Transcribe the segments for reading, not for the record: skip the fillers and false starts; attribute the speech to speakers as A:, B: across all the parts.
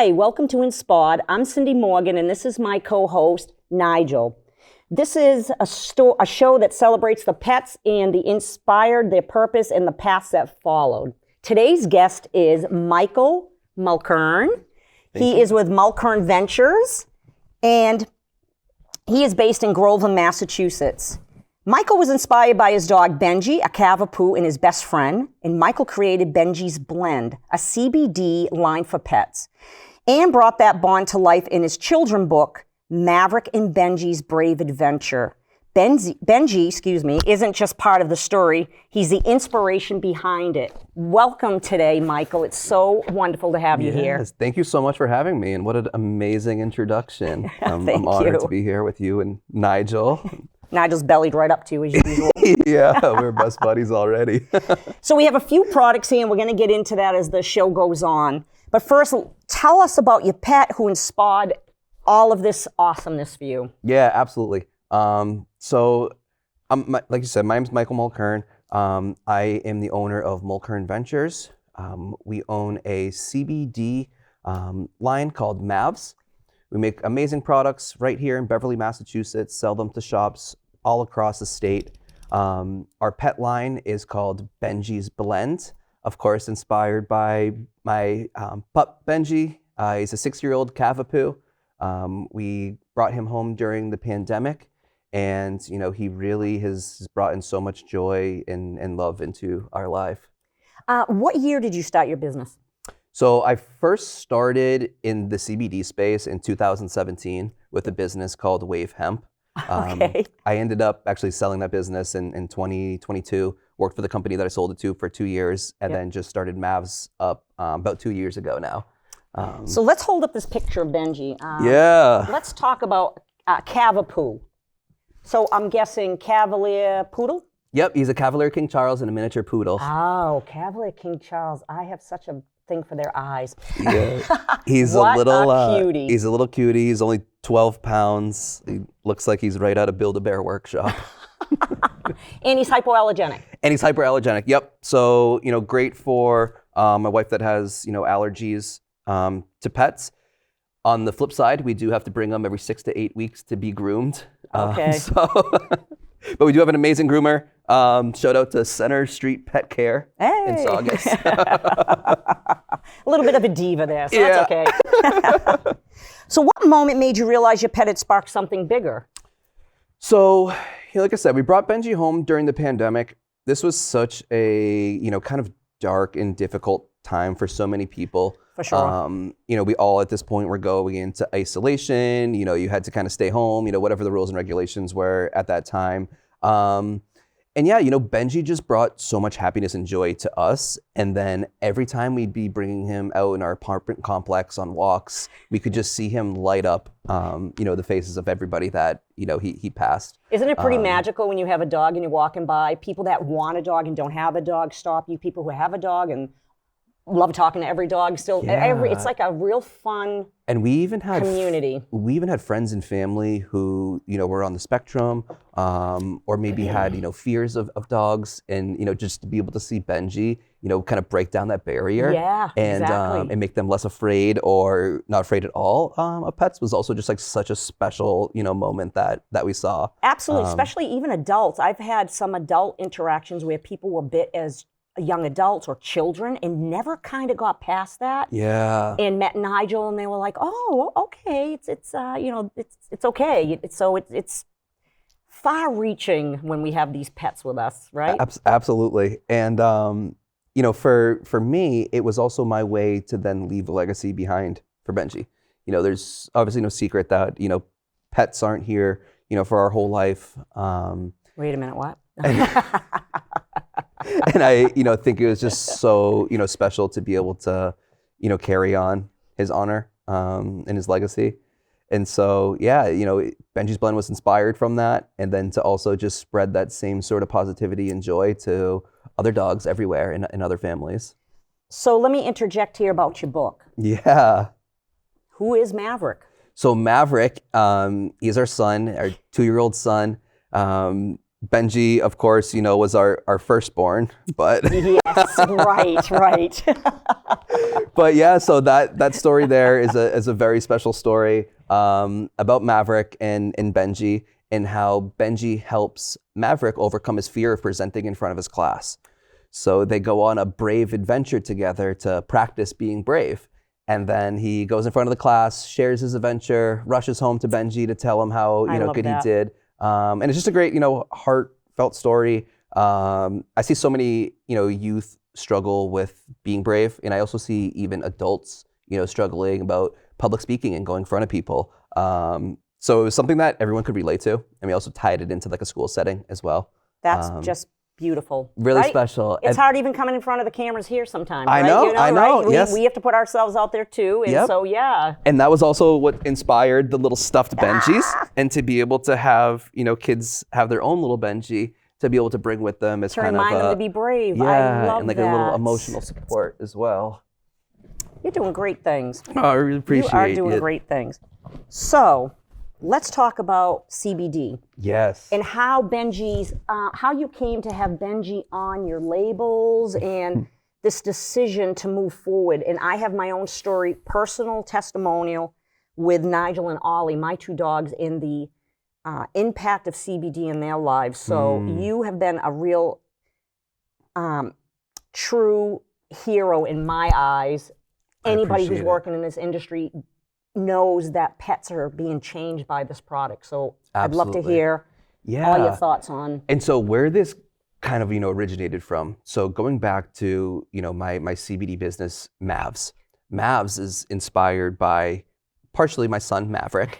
A: Hi, welcome to insPAWed. I'm Cindy Morgan, and this is my co-host, Nigel. This is a show that celebrates the pets and the inspired, their purpose, and the paths that followed. Today's guest is Michael Mulkern. He is with Mulkern Ventures, and he is based in Groveland, Massachusetts. Michael was inspired by his dog Benji, a Cavapoo, and his best friend, and Michael created Benji's Blend, a CBD line for pets, and brought that bond to life in his children's book, Maverick and Benji's Brave Adventure. Benji, isn't just part of the story, he's the inspiration behind it. Welcome today, Michael. It's so wonderful to have you here.
B: Yes, thank you so much for having me, and what an amazing introduction. I'm honored to be here with you and Nigel.
A: Nigel's bellied right up to you as usual.
B: Yeah, we're best buddies already.
A: So we have a few products here, and we're going to get into that as the show goes on. But first, tell us about your pet who inspired all of this awesomeness for you.
B: Yeah, absolutely. Like you said, my name's Michael Mulkern. I am the owner of Mulkern Ventures. We own a CBD line called Mavs. We make amazing products right here in Beverly, Massachusetts, sell them to shops all across the state. Our pet line is called Benji's Blend, of course, inspired by my pup, Benji. He's a 6-year-old Cavapoo. We brought him home during the pandemic, and he really has brought in so much joy and love into our life.
A: What year did you start your business?
B: So I first started in the CBD space in 2017 with a business called Wave Hemp.
A: Okay.
B: I ended up actually selling that business in 2022, worked for the company that I sold it to for 2 years, and then just started Mavs up about 2 years ago now.
A: So let's hold up this picture of Benji.
B: Yeah.
A: Let's talk about Cavapoo. So I'm guessing Cavalier Poodle?
B: Yep, he's a Cavalier King Charles and a miniature poodle.
A: Oh, Cavalier King Charles. I have such a thing for their eyes.
B: Yeah. He's
A: What
B: a little
A: cutie.
B: He's a little cutie. He's only 12 pounds. He looks like he's right out of Build-A-Bear workshop.
A: And he's hypoallergenic.
B: And he's hyperallergenic. Yep. So, great for my wife that has, allergies to pets. On the flip side, we do have to bring them every 6 to 8 weeks to be groomed.
A: Okay.
B: But we do have an amazing groomer. Shout out to Center Street Pet Care in Saugus.
A: A little bit of a diva there, so that's okay. So what moment made you realize your pet had sparked something bigger?
B: So, like I said, we brought Benji home during the pandemic. This was such a, kind of dark and difficult time for so many people.
A: For sure.
B: We all at this point were going into isolation. You had to kind of stay home, whatever the rules and regulations were at that time. And yeah, Benji just brought so much happiness and joy to us. And then every time we'd be bringing him out in our apartment complex on walks, we could just see him light up, the faces of everybody that, he passed.
A: Isn't it pretty magical when you have a dog and you're walking by? People that want a dog and don't have a dog stop you. People who have a dog and love talking to every dog. Still, it's like a real fun
B: and we even had
A: community.
B: We even had friends and family who, were on the spectrum, or maybe had, fears of dogs, and just to be able to see Benji, kind of break down that barrier, and make them less afraid or not afraid at all of pets was also just like such a special, moment that we saw.
A: Absolutely, especially even adults. I've had some adult interactions where people were bit as young adults or children and never kind of got past that.
B: Yeah.
A: And met Nigel and they were like, "Oh, okay, it's okay." It's far-reaching when we have these pets with us, right?
B: Absolutely. And for me, it was also my way to then leave a legacy behind for Benji. There's obviously no secret that pets aren't here for our whole life.
A: Wait a minute, what?
B: And I, think it was just so, special to be able to, carry on his honor and his legacy. And so, yeah, Benji's Blend was inspired from that. And then to also just spread that same sort of positivity and joy to other dogs everywhere and other families.
A: So let me interject here about your book.
B: Yeah.
A: Who is Maverick?
B: So Maverick, he's our son, our 2-year-old son. Benji, of course, was our firstborn, but
A: Yes, right.
B: but yeah, so that story there is a very special story about Maverick and Benji, and how Benji helps Maverick overcome his fear of presenting in front of his class. So they go on a brave adventure together to practice being brave. And then he goes in front of the class, shares his adventure, rushes home to Benji to tell him how good he did. And it's just a great, heartfelt story. I see so many, youth struggle with being brave, and I also see even adults, struggling about public speaking and going in front of people. So it was something that everyone could relate to, and we also tied it into like a school setting as well.
A: That's just beautiful.
B: Really
A: right?
B: special.
A: It's hard even coming in front of the cameras here sometimes.
B: I
A: right?
B: know, I know.
A: Right?
B: Yes.
A: We have to put ourselves out there too, and so yeah.
B: And that was also what inspired the little stuffed Benjis, and to be able to have kids have their own little Benji to be able to bring with them as
A: to
B: kind
A: remind
B: of
A: them to be brave.
B: Yeah,
A: I love
B: and like
A: that.
B: a little emotional support as well.
A: You're doing great things.
B: Oh, I really appreciate it.
A: You are doing great things. So, let's talk about CBD.
B: Yes.
A: And how Benji's, how you came to have Benji on your labels and this decision to move forward. And I have my own story, personal testimonial with Nigel and Ollie, my two dogs, in the impact of CBD in their lives. So you have been a real true hero in my eyes. Anybody who's working in this industry knows that pets are being changed by this product. So I'd love to hear all your thoughts on.
B: And so where this kind of, originated from. So going back to, my CBD business, Mavs. Mavs is inspired by partially my son, Maverick,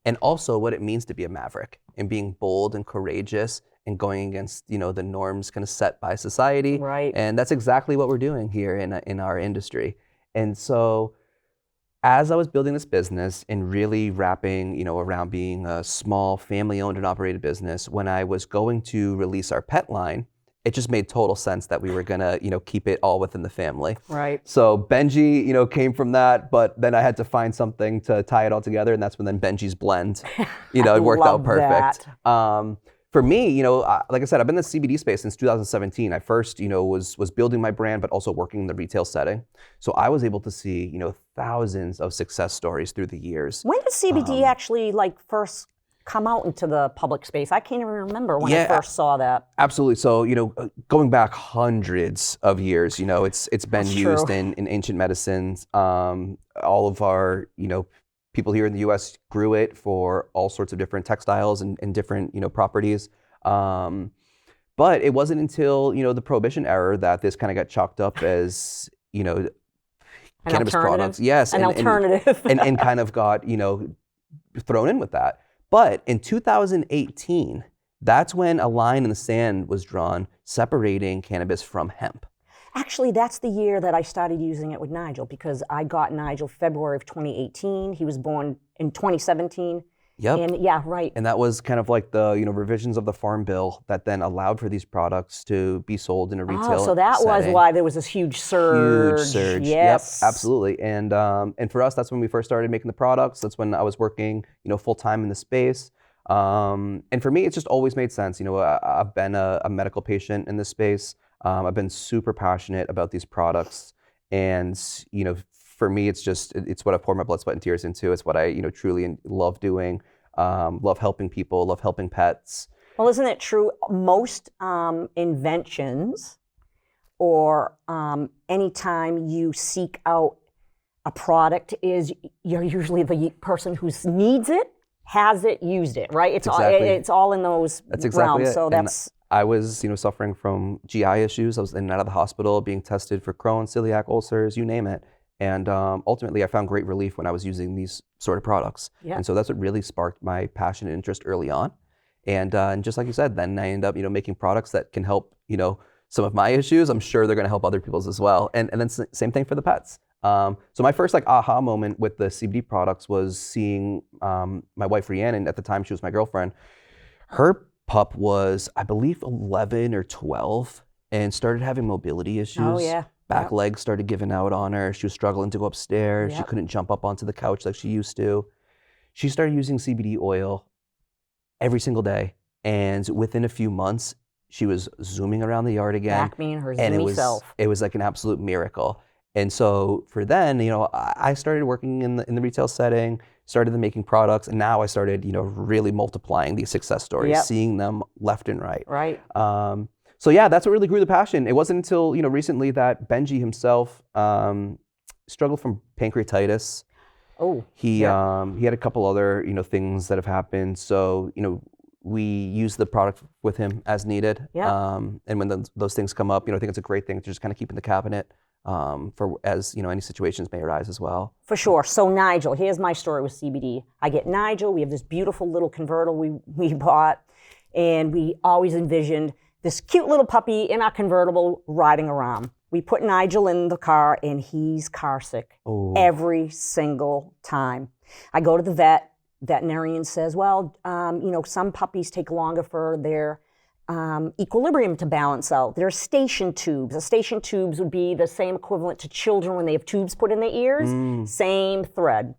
B: and also what it means to be a Maverick and being bold and courageous and going against, the norms kind of set by society.
A: Right.
B: And that's exactly what we're doing here in our industry. And so as I was building this business and really wrapping, around being a small family-owned and operated business, when I was going to release our pet line, it just made total sense that we were gonna, keep it all within the family.
A: Right.
B: So Benji, came from that, but then I had to find something to tie it all together, and that's when then Benji's blend, it worked out perfect. For me, like I said, I've been in the CBD space since 2017. I first, was building my brand, but also working in the retail setting. So I was able to see, thousands of success stories through the years.
A: When did CBD actually first come out into the public space? I can't even remember when I first saw that.
B: Absolutely. So, going back hundreds of years, it's been used in ancient medicines. All of our, people here in the U.S. grew it for all sorts of different textiles and different, properties. But it wasn't until, the Prohibition era that this kind of got chalked up as, cannabis products. Yes.
A: An alternative.
B: and kind of got, thrown in with that. But in 2018, that's when a line in the sand was drawn separating cannabis from hemp.
A: Actually, that's the year that I started using it with Nigel, because I got Nigel February of 2018. He was born in 2017.
B: Yep.
A: And yeah, right.
B: And that was kind of like the, revisions of the Farm Bill that then allowed for these products to be sold in a retail
A: so that was
B: setting.
A: why there was this huge surge.
B: Huge surge.
A: Yes.
B: Yep, absolutely. And for us, that's when we first started making the products. That's when I was working, full time in the space. And for me, it's just always made sense. I've been a medical patient in this space. I've been super passionate about these products, and for me, it's what I pour my blood, sweat, and tears into. It's what I truly love doing. Love helping people. Love helping pets.
A: Well, isn't it true? Most inventions, or anytime you seek out a product, is you're usually the person who needs it, has it, used it, right? It's all in those realms. So that's.
B: I was, suffering from GI issues. I was in and out of the hospital, being tested for Crohn's, celiac ulcers, you name it. And ultimately, I found great relief when I was using these sort of products. Yeah. And so that's what really sparked my passion and interest early on. And just like you said, then I ended up, making products that can help, some of my issues. I'm sure they're going to help other people's as well. And then same thing for the pets. So my first aha moment with the CBD products was seeing my wife Rhiannon. At the time, she was my girlfriend. Her pup was, I believe, 11 or 12 and started having mobility issues.
A: Oh, yeah.
B: Back legs started giving out on her. She was struggling to go upstairs.
A: Yep.
B: She couldn't jump up onto the couch like she used to. She started using CBD oil every single day, And within a few months, she was zooming around the yard again.
A: Back me and her
B: and
A: zoomy self.
B: it was like an absolute miracle. And so for then, I started working in the retail setting, started making products, and now I started, really multiplying these success stories, seeing them left and right.
A: Right.
B: So yeah, that's what really grew the passion. It wasn't until, recently that Benji himself struggled from pancreatitis.
A: Oh.
B: He had a couple other, things that have happened. So, we use the product with him as needed.
A: Yeah.
B: And when those things come up, I think it's a great thing to just kind of keep in the cabinet for as any situations may arise as well.
A: For sure. So Nigel, here's my story with CBD. I get Nigel. We have this beautiful little convertible we bought, and we always envisioned this cute little puppy in our convertible riding around. We put Nigel in the car, and he's car sick every single time. I go to the vet. Veterinarian says, well, some puppies take longer for their equilibrium to balance out. There are station tubes. The station tubes would be the same equivalent to children when they have tubes put in their ears. Same thread.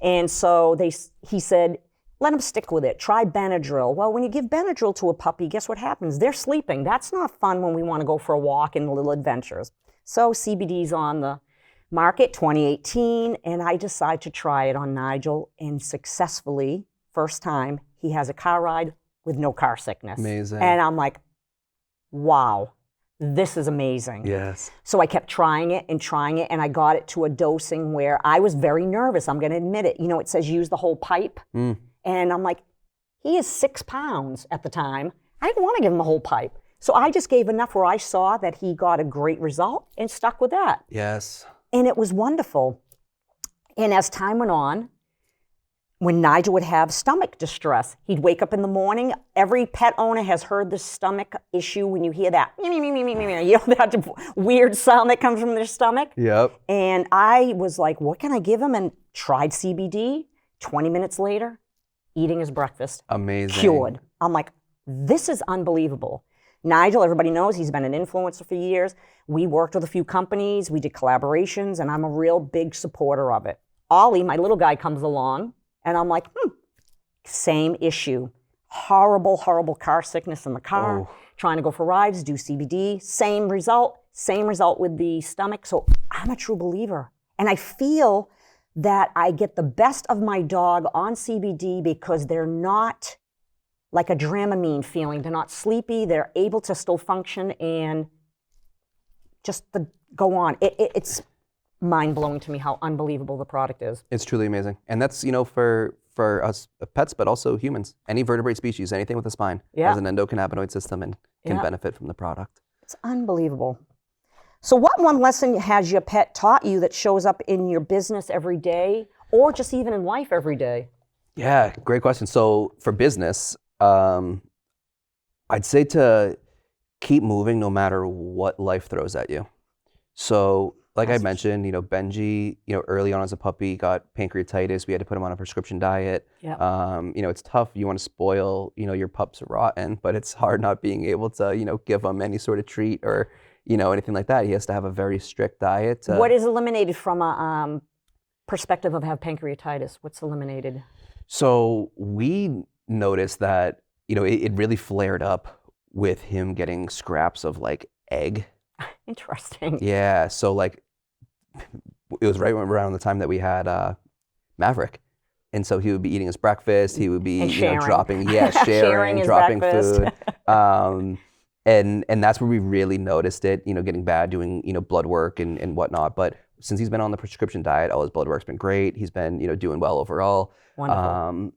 A: And so he said, let them stick with it. Try Benadryl. Well, when you give Benadryl to a puppy, guess what happens? They're sleeping. That's not fun when we want to go for a walk and little adventures. So CBD's on the market 2018, and I decide to try it on Nigel, and successfully, first time, he has a car ride with no car sickness.
B: Amazing.
A: And I'm like, wow, this is amazing.
B: Yes.
A: So I kept trying it, and I got it to a dosing where I was very nervous. I'm going to admit it. It says use the whole pipe. And I'm like, he is 6 pounds at the time. I didn't want to give him a whole pipe. So I just gave enough where I saw that he got a great result and stuck with that.
B: Yes.
A: And it was wonderful. And as time went on, when Nigel would have stomach distress, he'd wake up in the morning. Every pet owner has heard the stomach issue when you hear that, that weird sound that comes from their stomach.
B: Yep.
A: And I was like, what can I give him? And tried CBD. 20 minutes later, eating his breakfast.
B: Amazing.
A: Cured. I'm like, this is unbelievable. Nigel, everybody knows he's been an influencer for years. We worked with a few companies. We did collaborations, and I'm a real big supporter of it. Ollie, my little guy, comes along, and I'm like, same issue. Horrible, horrible car sickness in the car. Trying to go for rides, do CBD. Same result with the stomach. So I'm a true believer. And I feel that I get the best of my dog on CBD because they're not like a Dramamine feeling. They're not sleepy. They're able to still function and just go on. It's mind-blowing to me how unbelievable the product is.
B: It's truly amazing. And that's, for us pets, but also humans. Any vertebrate species, anything with a spine has an endocannabinoid system and can benefit from the product.
A: It's unbelievable. So what one lesson has your pet taught you that shows up in your business every day or just even in life every day?
B: Yeah, great question. So for business, I'd say to keep moving no matter what life throws at you. So like I mentioned, Benji, early on as a puppy got pancreatitis. We had to put him on a prescription diet. It's tough. You want to spoil, your pups rotten, but it's hard not being able to, give them any sort of treat or anything like that. He has to have a very strict diet.
A: What is eliminated from a perspective of have pancreatitis? What's eliminated?
B: So we noticed that, it really flared up with him getting scraps of like egg.
A: Interesting.
B: Yeah. So like, it was right around the time that we had Maverick. And so he would be eating his breakfast. He would be, dropping, sharing dropping food. And that's where we really noticed it, getting bad, doing, blood work and whatnot. But since he's been on the prescription diet, all his blood work's been great. He's been, doing well overall.
A: Wonderful.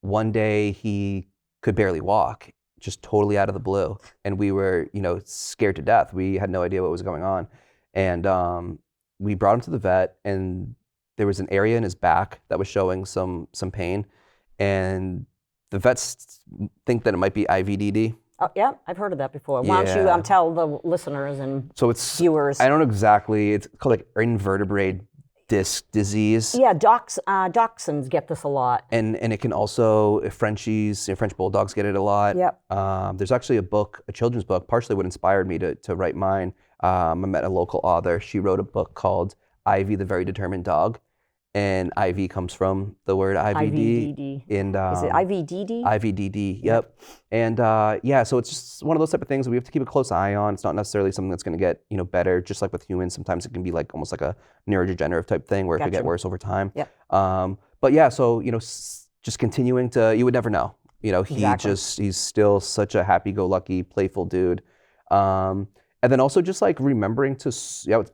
B: One day he could barely walk, just totally out of the blue. And we were, scared to death. We had no idea what was going on. And we brought him to the vet, and there was an area in his back that was showing some pain. And the vets think that it might be IVDD.
A: Oh, yeah, I've heard of that before. Why don't you tell the listeners and viewers?
B: I don't know exactly. It's called like invertebrate disc disease.
A: Yeah, dachshunds get this a lot.
B: And it can also, French bulldogs get it a lot.
A: Yep.
B: There's actually a children's book, partially what inspired me to write mine. I met a local author. She wrote a book called Ivy, the Very Determined Dog. and IV comes from the word IVD.
A: IVDD.
B: And
A: Is it IVDD?
B: IVDD, yep. And yeah, so it's just one of those type of things that we have to keep a close eye on. It's not necessarily something that's going to get better. Just like with humans, sometimes it can be like almost like a neurodegenerative type thing where it could get worse over time.
A: Yep.
B: But yeah, so just continuing to, you would never know.
A: Exactly.
B: He's still such a happy-go-lucky, playful dude. And then also just like remembering to,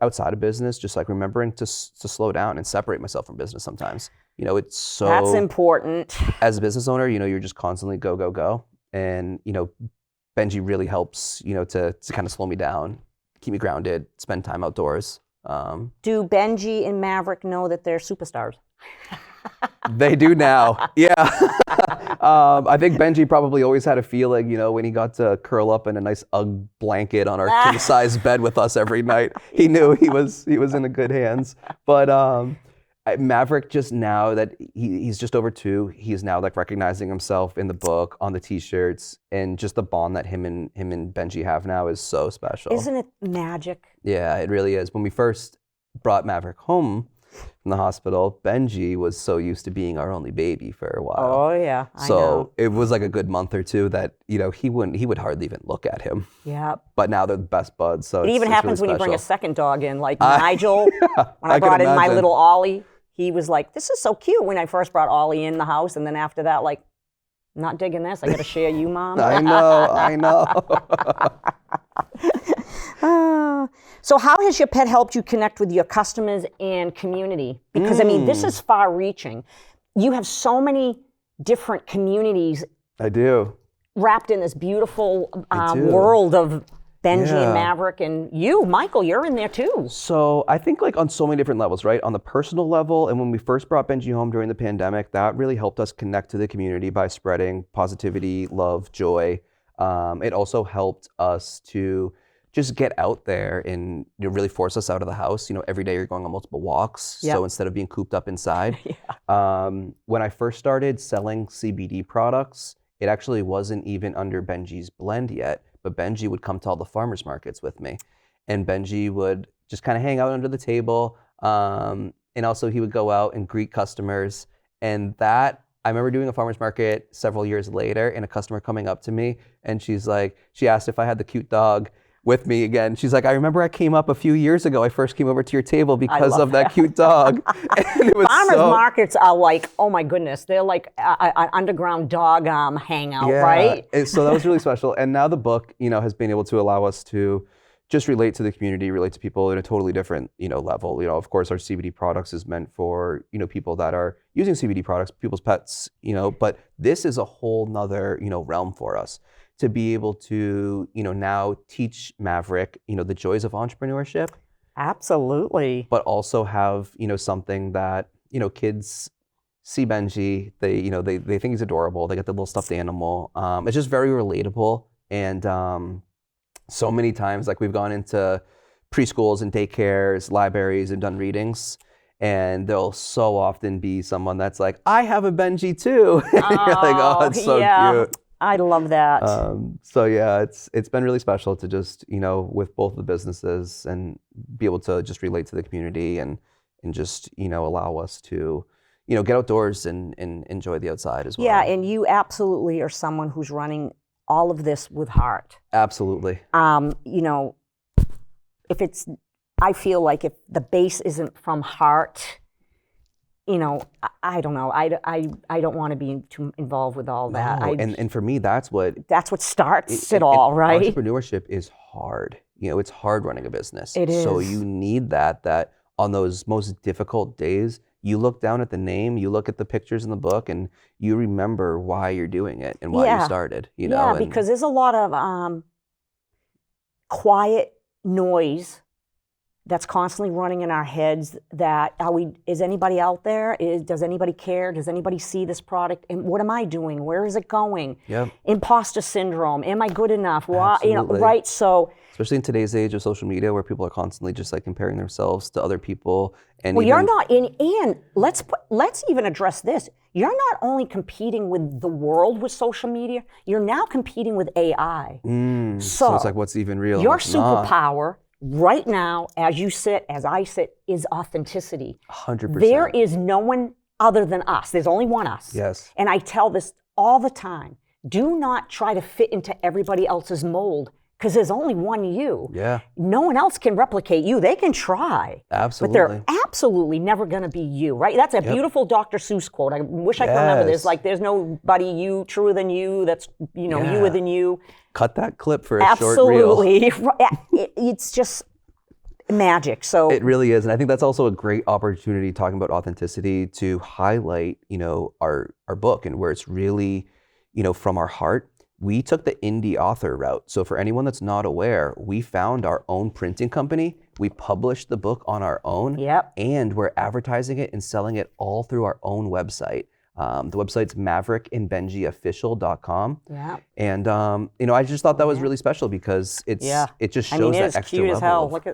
B: outside of business, just like remembering to slow down and separate myself from business sometimes. It's so...
A: That's important.
B: As a business owner, you're just constantly go, go, go. And, Benji really helps, to kind of slow me down, keep me grounded, spend time outdoors.
A: Do Benji and Maverick know that they're superstars?
B: They do now, yeah. I think Benji probably always had a feeling, when he got to curl up in a nice UGG blanket on our king-size bed with us every night. He knew he was in a good hands. But Maverick, just now that he's just over 2, he's now like recognizing himself in the book, on the T-shirts, and just the bond that him and Benji have now is so special.
A: Isn't it magic?
B: Yeah, it really is. When we first brought Maverick home from the hospital, Benji was so used to being our only baby for a while.
A: Oh yeah, I know.
B: So it was like a good month or 2 that he would hardly even look at him.
A: Yeah.
B: But now they're the best buds. So
A: it even happens
B: really
A: when you bring a
B: special.
A: second dog in, like Nigel. When I
B: can
A: brought in my
B: imagine.
A: little Ollie, he was like, "This is so cute." When I first brought Ollie in the house, and then after that, like, not digging this. I got to share you, Mom.
B: I know.
A: So how has your pet helped you connect with your customers and community? Because, I mean, this is far-reaching. You have so many different communities
B: I do.
A: wrapped in this beautiful
B: I do.
A: world of Benji
B: Yeah.
A: and Maverick. And you, Michael, you're in there too.
B: So I think like on so many different levels, right? On the personal level, and when we first brought Benji home during the pandemic, that really helped us connect to the community by spreading positivity, love, joy. It also helped us to just get out there and really force us out of the house. Every day you're going on multiple walks.
A: Yep.
B: So instead of being cooped up inside. When I first started selling CBD products, it actually wasn't even under Benji's blend yet, but Benji would come to all the farmers markets with me. And Benji would just kind of hang out under the table. And also he would go out and greet customers. And that, I remember doing a farmer's market several years later and a customer coming up to me and she asked if I had the cute dog with me again. She's like, "I remember I came up a few years ago. I first came over to your table because of that cute dog." And it was
A: Farmers markets are like, oh my goodness, they're like an underground dog hangout, right?
B: So that was really special. And now the book, has been able to allow us to just relate to the community, relate to people in a totally different, level. Of course, our CBD products is meant for, people that are using CBD products, people's pets, but this is a whole nother, realm for us to be able to, now teach Maverick, the joys of entrepreneurship.
A: Absolutely.
B: But also have, something that, kids see Benji, they think he's adorable. They get the little stuffed animal. It's just very relatable. And so many times, like we've gone into preschools and daycares, libraries, and done readings. And there'll so often be someone that's like, "I have a Benji too." And you're like, "Oh, it's so cute."
A: I love that.
B: So yeah, it's been really special to just, with both the businesses and be able to just relate to the community and just, allow us to, get outdoors and enjoy the outside as well.
A: Yeah, and you absolutely are someone who's running all of this with heart.
B: Absolutely.
A: I feel like if the base isn't from heart, I don't know. I don't want to be too involved with all that.
B: No, and for me, that's what
A: starts it all, right?
B: Entrepreneurship is hard. It's hard running a business.
A: It is.
B: So you need that on those most difficult days, you look down at the name, you look at the pictures in the book, and you remember why you're doing it and why you started.
A: Yeah, because there's a lot of quiet noise that's constantly running in our heads that is anybody out there? Does anybody care? Does anybody see this product? And what am I doing? Where is it going?
B: Yep.
A: Imposter syndrome. Am I good enough? Why,
B: Absolutely.
A: Right? So
B: especially in today's age of social media where people are constantly just like comparing themselves to other people. And
A: you're not in, and let's even address this. You're not only competing with the world with social media, you're now competing with AI.
B: So it's like, what's even real?
A: Your
B: what's not.
A: superpower right now, as you sit, as I sit, is authenticity.
B: 100%.
A: There is no one other than us. There's only one us.
B: Yes.
A: And I tell this all the time. Do not try to fit into everybody else's mold, because there's only one you.
B: Yeah.
A: No one else can replicate you. They can try.
B: Absolutely.
A: But they're absolutely never going to be you, right? That's a beautiful Dr. Seuss quote. I wish I could remember this. Like, there's nobody you truer than you, that's, youer than you.
B: Cut that clip for a short reel.
A: Absolutely. It's just magic. So
B: it really is. And I think that's also a great opportunity, talking about authenticity, to highlight, our book, and where it's really, from our heart. We took the indie author route. So for anyone that's not aware, we found our own printing company. We published the book on our own.
A: Yep.
B: And we're advertising it and selling it all through our own website. The website's MaverickandBenjiOfficial.com.
A: Yeah.
B: And I just thought that was really special, because it just shows that extra
A: cute
B: level.
A: As hell. Look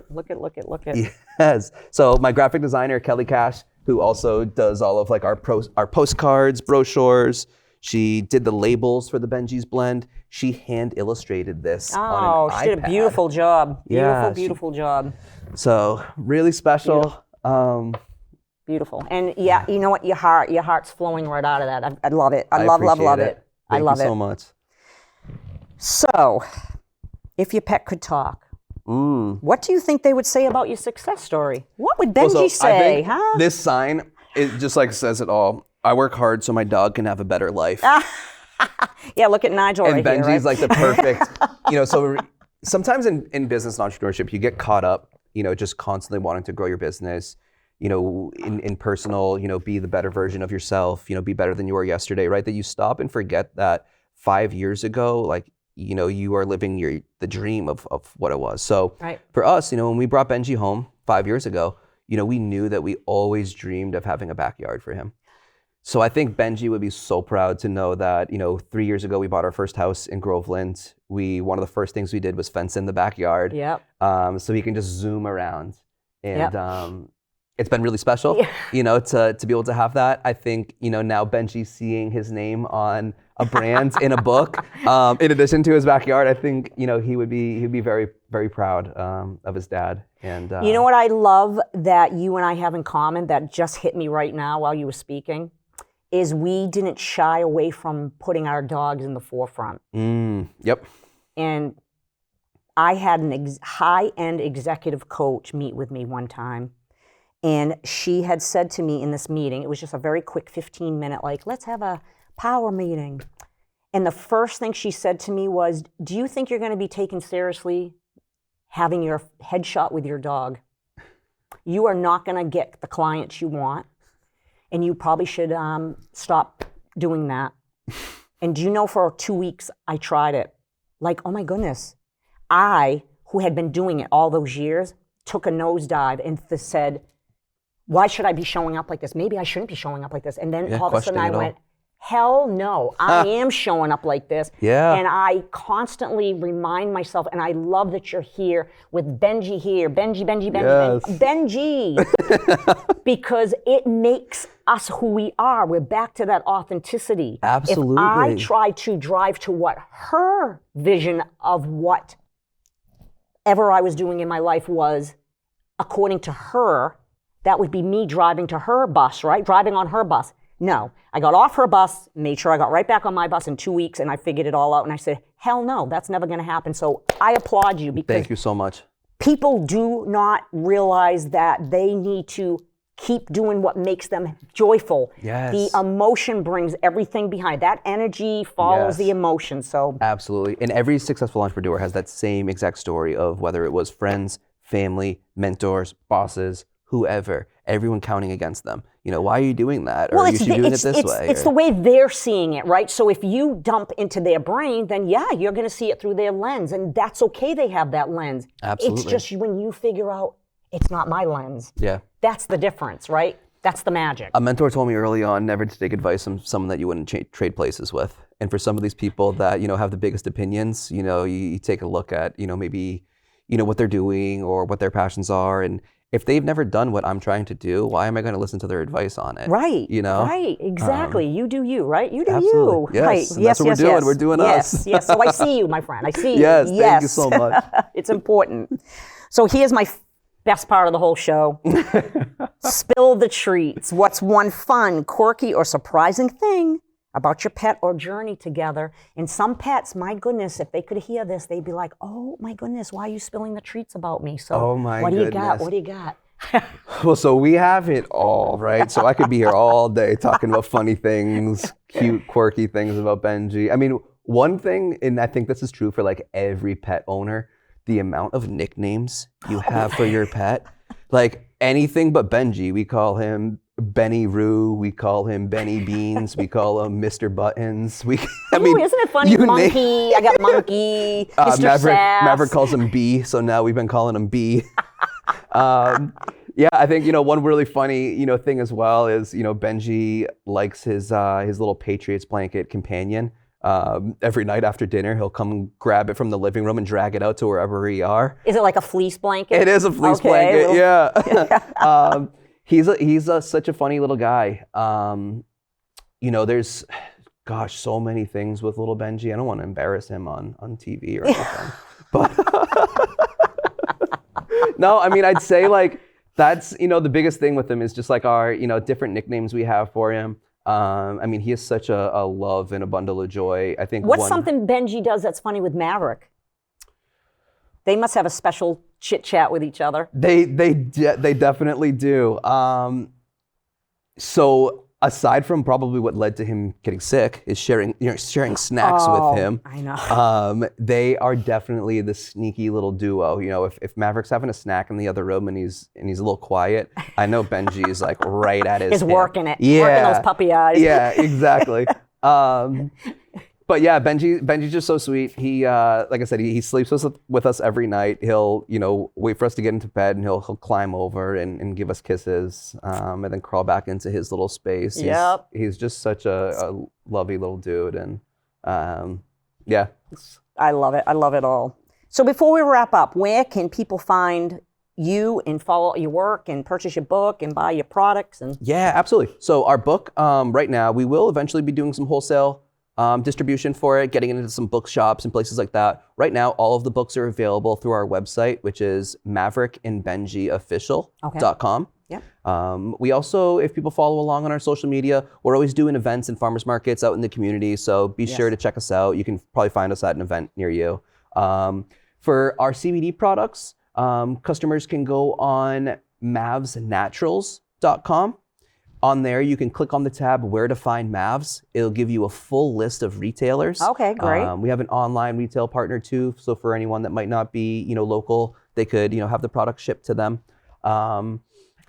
A: at.
B: Yes. So my graphic designer, Kelly Cash, who also does all of like our postcards, brochures. She did the labels for the Benji's blend. She hand illustrated this on an iPad.
A: She did a beautiful job. Beautiful job.
B: So really special.
A: Beautiful. And you know what? Your heart's flowing right out of that. I love it. I love it.
B: Thank you so much.
A: So, if your pet could talk, what do you think they would say about your success story? What would Benji say?
B: This sign, it just like says it all. I work hard so my dog can have a better life.
A: Yeah, look at Nigel
B: and
A: right
B: Benji's
A: here, right?
B: like the perfect, so sometimes in business and entrepreneurship, you get caught up, just constantly wanting to grow your business, in personal, be the better version of yourself, be better than you were yesterday, right? That you stop and forget that 5 years ago, like, you are living the dream of what it was. So for us, when we brought Benji home 5 years ago, we knew that we always dreamed of having a backyard for him. So I think Benji would be so proud to know that, 3 years ago, we bought our first house in Groveland. One of the first things we did was fence in the backyard.
A: Yep.
B: So he can just zoom around. And it's been really special, to be able to have that. I think, now Benji seeing his name on a brand in a book, in addition to his backyard, I think, he'd be very, very proud of his dad. And
A: you know what I love that you and I have in common that just hit me right now while you were speaking? Is we didn't shy away from putting our dogs in the forefront.
B: Yep.
A: And I had an high-end executive coach meet with me one time, and she had said to me in this meeting, it was just a very quick 15-minute, like, let's have a power meeting. And the first thing she said to me was, do you think you're going to be taken seriously having your headshot with your dog? You are not going to get the clients you want. And you probably should stop doing that. And do you know, for 2 weeks, I tried it. Like, oh my goodness. I, who had been doing it all those years, took a nosedive and said, why should I be showing up like this? Maybe I shouldn't be showing up like this. And then all of a sudden I went, hell no, I am showing up like this.
B: Yeah.
A: And I constantly remind myself, and I love that you're here with Benji here, Benji, because it makes us who we are. We're back to that authenticity.
B: Absolutely.
A: If I try to drive to what her vision of whatever I was doing in my life was, according to her, that would be me driving to her bus, right? Driving on her bus. No, I got off her bus, made sure I got right back on my bus in 2 weeks, and I figured it all out. And I said, hell no, that's never going to happen. So I applaud you, because
B: thank you so much.
A: People do not realize that they need to keep doing what makes them joyful.
B: Yes.
A: The emotion brings everything behind. That energy follows the emotion. So
B: absolutely. And every successful entrepreneur has that same exact story of whether it was friends, family, mentors, bosses, whoever, everyone counting against them. Why are you doing that? Or you should be doing it this way.
A: It's the way they're seeing it, right? So if you dump into their brain, then you're going to see it through their lens. And that's okay, they have that lens.
B: Absolutely.
A: It's just when you figure out, it's not my lens.
B: Yeah.
A: That's the difference, right? That's the magic.
B: A mentor told me early on never to take advice from someone that you wouldn't trade places with. And for some of these people that, have the biggest opinions, you take a look at, maybe, what they're doing or what their passions are. And if they've never done what I'm trying to do, why am I going to listen to their advice on it?
A: Right. Right. Exactly. You do you, right? You do
B: absolutely.
A: you.
B: Yes.
A: Right.
B: And that's what we're doing.
A: Yes.
B: We're doing us.
A: Yes. So I see you, my friend. I see you.
B: Yes. Thank you so much.
A: It's important. So here's my best part of the whole show. Spill the treats. What's one fun, quirky, or surprising thing about your pet or journey together? And some pets, my goodness, if they could hear this, they'd be like, oh my goodness, why are you spilling the treats about me? So
B: Oh my
A: what do you
B: goodness.
A: got? What do you got?
B: Well, so we have it all, right? So I could be here all day talking about funny things, cute, quirky things about Benji. I mean, one thing, and I think this is true for like every pet owner, the amount of nicknames you have for your pet. Like anything but Benji. We call him Benny Roo, we call him Benny Beans, we call him Mr. Buttons. I mean,
A: isn't it funny? Monkey, I got Monkey, Mr.
B: Maverick calls him B, so now we've been calling him B. Yeah, I think, one really funny, thing as well is, Benji likes his little Patriots blanket companion. Every night after dinner, he'll come grab it from the living room and drag it out to wherever we are.
A: Is it like a fleece blanket?
B: It is a fleece blanket, yeah. He's such a funny little guy. There's, gosh, so many things with little Benji. I don't want to embarrass him on TV or anything. But no, I mean, I'd say like that's, the biggest thing with him is just like our, different nicknames we have for him. I mean, he is such a love and a bundle of joy. I think
A: what's something Benji does that's funny with Maverick? They must have a special chit chat with each other.
B: They definitely do. So aside from probably what led to him getting sick is sharing snacks with him.
A: I know.
B: They are definitely the sneaky little duo. If Maverick's having a snack in the other room and he's a little quiet, I know Benji is like right at his hip.
A: Working it.
B: Yeah.
A: Working those puppy eyes.
B: Yeah, exactly. But yeah, Benji's just so sweet. He, like I said, he sleeps with us every night. He'll, wait for us to get into bed, and he'll climb over and give us kisses, and then crawl back into his little space.
A: Yep.
B: He's just such a lovely little dude, and yeah.
A: I love it. I love it all. So before we wrap up, where can people find you and follow your work and purchase your book and buy your products?
B: Yeah, absolutely. So our book, right now, we will eventually be doing some wholesale distribution for it, getting into some bookshops and places like that. Right now, all of the books are available through our website, which is maverickandbenjiofficial.com.
A: Yep.
B: We also, if people follow along on our social media, we're always doing events and farmers markets out in the community. So be sure to check us out. You can probably find us at an event near you. For our CBD products, customers can go on mavsnaturals.com. On there, you can click on the tab where to find Mavs. It'll give you a full list of retailers.
A: Okay, great.
B: We have an online retail partner too. So for anyone that might not be, local, they could, have the product shipped to them.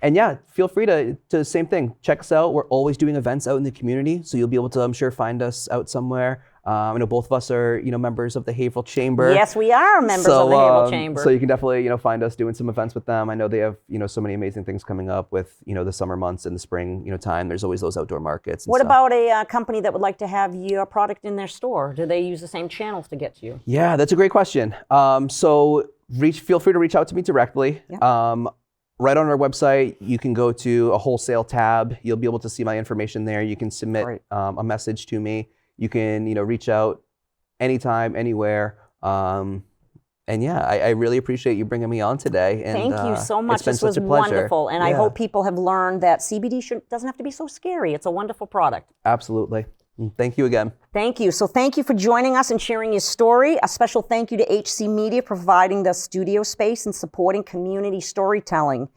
B: And yeah, feel free to same thing. Check us out. We're always doing events out in the community. So you'll be able to, I'm sure, find us out somewhere. I know both of us are, members of the Haverhill Chamber.
A: Yes, we are members of the Haverhill Chamber.
B: So you can definitely, find us doing some events with them. I know they have, so many amazing things coming up with, the summer months and the spring, time. There's always those outdoor markets.
A: What about a company that would like to have your product in their store? Do they use the same channels to get to you?
B: Yeah, that's a great question. So feel free to reach out to me directly.
A: Yep.
B: Right on our website, you can go to a wholesale tab. You'll be able to see my information there. You can submit a message to me. You can, reach out anytime, anywhere. And yeah, I really appreciate you bringing me on today. And,
A: thank you so much. This was wonderful. And I hope people have learned that CBD doesn't have to be so scary. It's a wonderful product.
B: Absolutely. Thank you again.
A: Thank you. So thank you for joining us and sharing your story. A special thank you to HC Media providing the studio space and supporting community storytelling.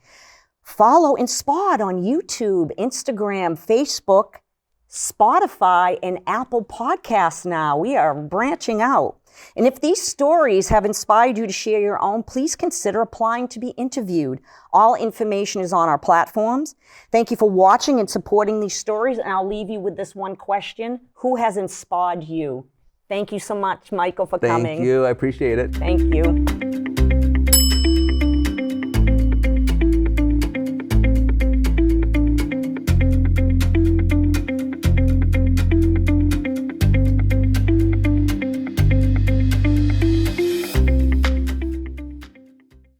A: Follow insPAWed on YouTube, Instagram, Facebook, Spotify, and Apple Podcasts now. We are branching out. And if these stories have inspired you to share your own, please consider applying to be interviewed. All information is on our platforms. Thank you for watching and supporting these stories. And I'll leave you with this one question. Who has insPAWed you? Thank you so much, Michael, for coming.
B: Thank you. I appreciate it.
A: Thank you.